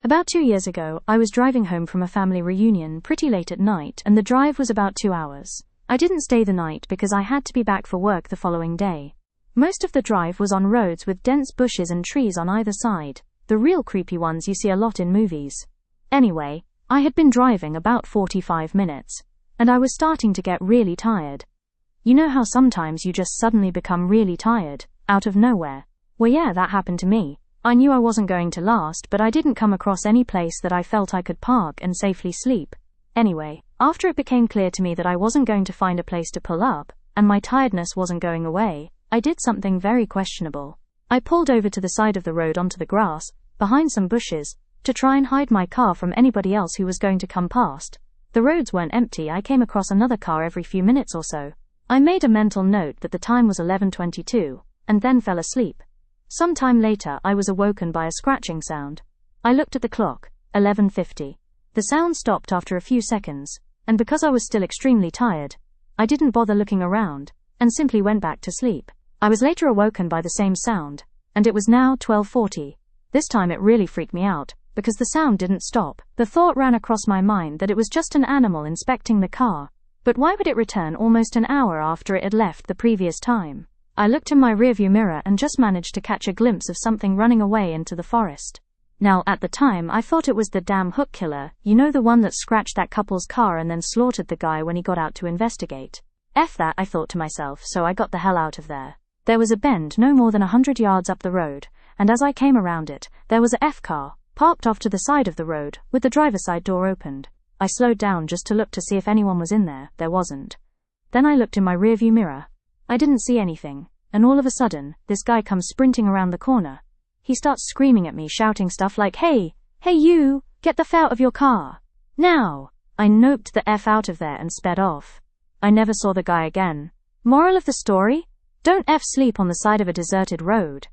About 2 years ago, I was driving home from a family reunion pretty late at night, and the drive was about 2 hours. I didn't stay the night because I had to be back for work the following day. Most of the drive was on roads with dense bushes and trees on either side, the real creepy ones you see a lot in movies. Anyway, I had been driving about 45 minutes, and I was starting to get really tired. You know how sometimes you just suddenly become really tired, out of nowhere? Well, yeah, that happened to me. I knew I wasn't going to last, but I didn't come across any place that I felt I could park and safely sleep. Anyway, after it became clear to me that I wasn't going to find a place to pull up, and my tiredness wasn't going away, I did something very questionable. I pulled over to the side of the road onto the grass, behind some bushes, to try and hide my car from anybody else who was going to come past. The roads weren't empty. I came across another car every few minutes or so. I made a mental note that the time was 11:22, and then fell asleep. Some time later, I was awoken by a scratching sound. I looked at the clock, 11:50. The sound stopped after a few seconds, and because I was still extremely tired, I didn't bother looking around, and simply went back to sleep. I was later awoken by the same sound, and it was now 12:40. This time it really freaked me out, because the sound didn't stop. The thought ran across my mind that it was just an animal inspecting the car, but why would it return almost an hour after it had left the previous time? I looked in my rearview mirror and just managed to catch a glimpse of something running away into the forest. Now, at the time, I thought it was the damn hook killer, you know, the one that scratched that couple's car and then slaughtered the guy when he got out to investigate. F that, I thought to myself, so I got the hell out of there. There was a bend no more than 100 yards up the road, and as I came around it, there was a F car, parked off to the side of the road, with the driver's side door opened. I slowed down just to look to see if anyone was in there. There wasn't. Then I looked in my rearview mirror. I didn't see anything, and all of a sudden, this guy comes sprinting around the corner. He starts screaming at me, shouting stuff like, hey you, get the F out of your car. Now! I noped the F out of there and sped off. I never saw the guy again. Moral of the story? Don't F sleep on the side of a deserted road.